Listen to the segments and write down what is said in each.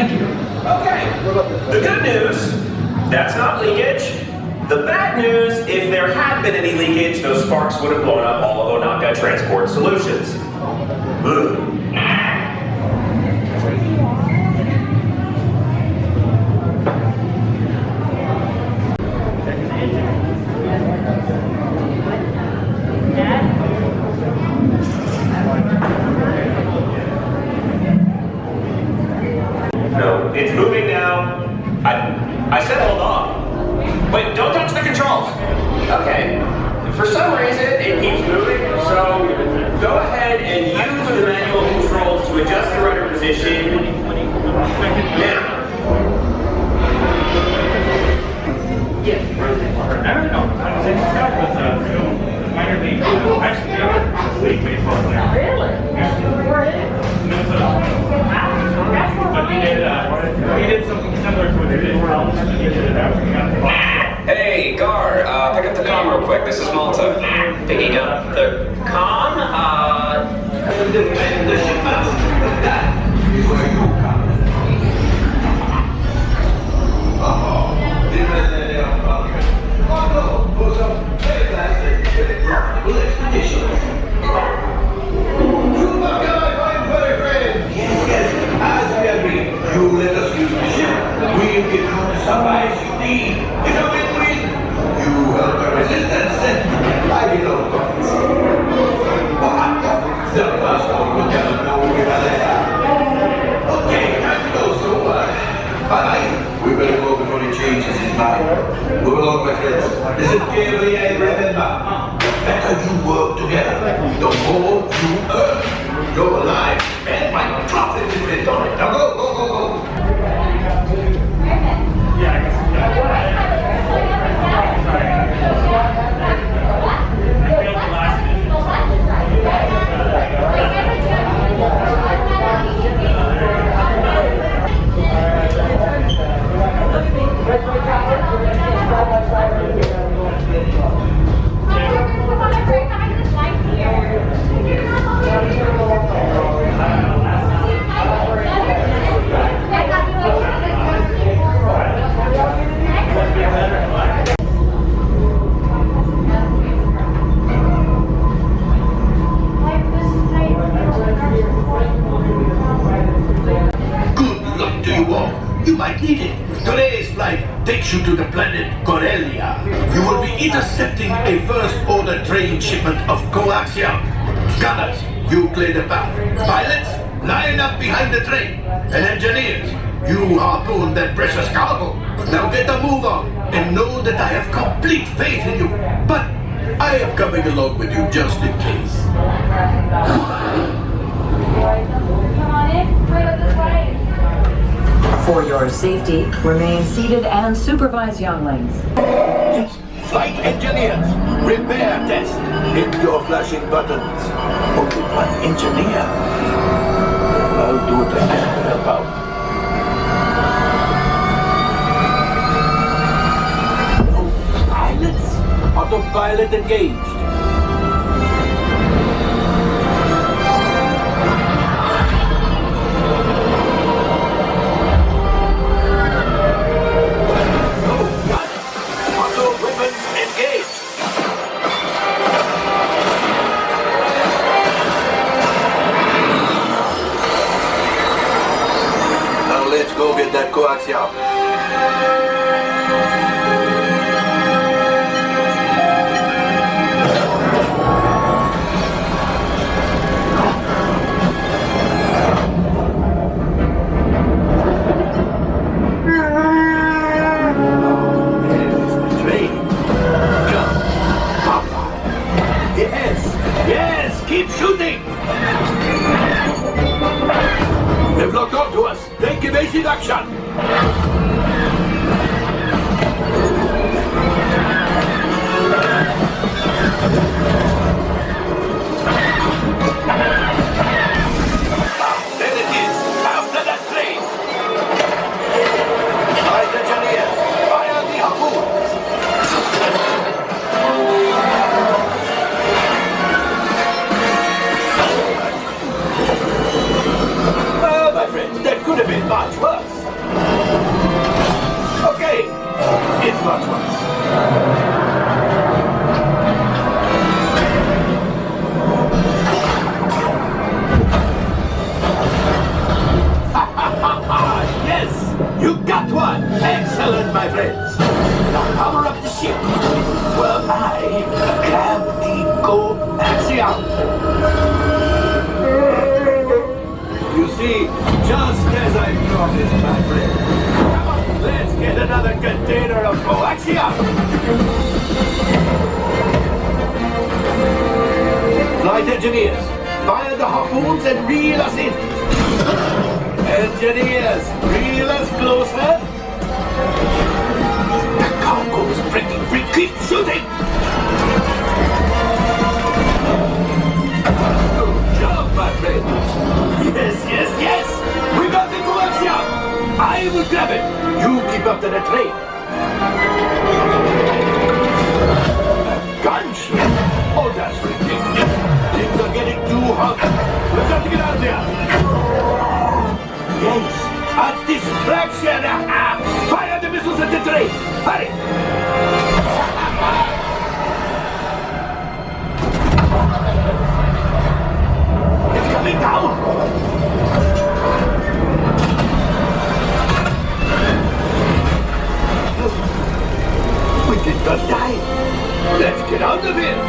Thank you. Okay. The good news, that's not leakage. The bad news, if there had been any leakage, those sparks would have blown up all of Onaka Transport Solutions. Ugh. No, it's moving now. I said hold on. Wait, don't touch the controls. Okay. For some reason, it keeps moving, so go ahead and use the manual controls to adjust the rudder position. Now. I don't know. I was Scott was a minor league, actually the other league baseball player. Really? Minnesota. But he did something similar to what they did in college. He did it after he got the ball. Hey, Gar, pick up the comm real quick. This is Malta. Picking up the comm, for some fantastic profitable expeditions. You must get my fine furry friend. Yes, as we agreed, you let us use the ship. We'll give you the supplies you need. In a win-win. You help the resistance and I get those profits. The first one will never know we're there. Okay, time to go, so bye-bye. We better go before he changes his mind. Move along, my friends. Listen carefully and remember, better you work together. The more you earn, your life and my profit is built on it. Now go, go, go, go. Yeah, I failed the last Good luck to you all. You might need it. Today's flight takes you to the planet Corellia. You will be intercepting a first-order train shipment of coaxium. Gunners, you clear the path. Pilots, line up behind the train. And engineers, you harpoon that precious cargo. Now get a move on and know that I have complete faith in you. But I am coming along with you just in case. For your safety, remain seated and supervise younglings. Flight engineers, repair test. Hit your flashing buttons. Only one engineer. I'll do what I can to help out. No pilots? Autopilot engaged. Let's go get that coaxium. There's the train. Jump. Papa. Yes. Yes. Keep shooting. They've locked onto us. Take evasive action. There it is. After that train. Flight engineers, fire the harpoons. Well, my friends, that could have been much worse. Excellent, my friends. Now power up the ship. Well, I grab the coaxium. You see, just as I promised, my friend. Come on, let's get another container of coaxium. Flight engineers, fire the harpoons and reel us in. Engineers, reel us closer. The cargo's breaking free. Keep shooting. Good job, my friends. Yes. We got the coaxium. I will grab it. You keep up to the train. Gunship? Oh, that's ridiculous. Things are getting too hot. We've got to get out of there. Yes, a distraction. Fire the missiles at the train. Hurry. It's coming down. We did not die. Let's get out of here.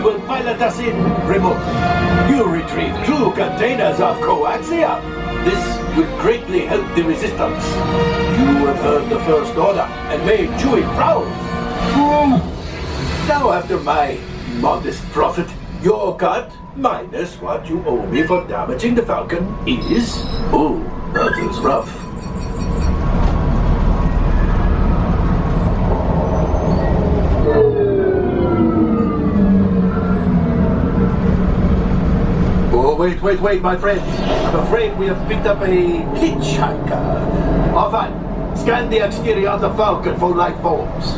Will pilot us in remotely. You retrieve 2 containers of coaxium. This will greatly help the resistance. You have heard the First Order and made Chewie proud. Now after my modest profit, your cut, minus what you owe me for damaging the Falcon, is... Oh, that is rough. Wait, my friends. I'm afraid we have picked up a hitchhiker. All fine. Scan the exterior of the Falcon for life forms.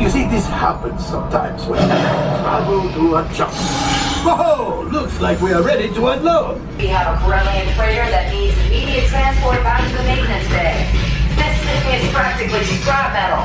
You see, this happens sometimes when you travel to a jump. Whoa! Looks like we are ready to unload. We have a Corellian freighter that needs immediate transport back to the maintenance bay. This thing is practically scrap metal.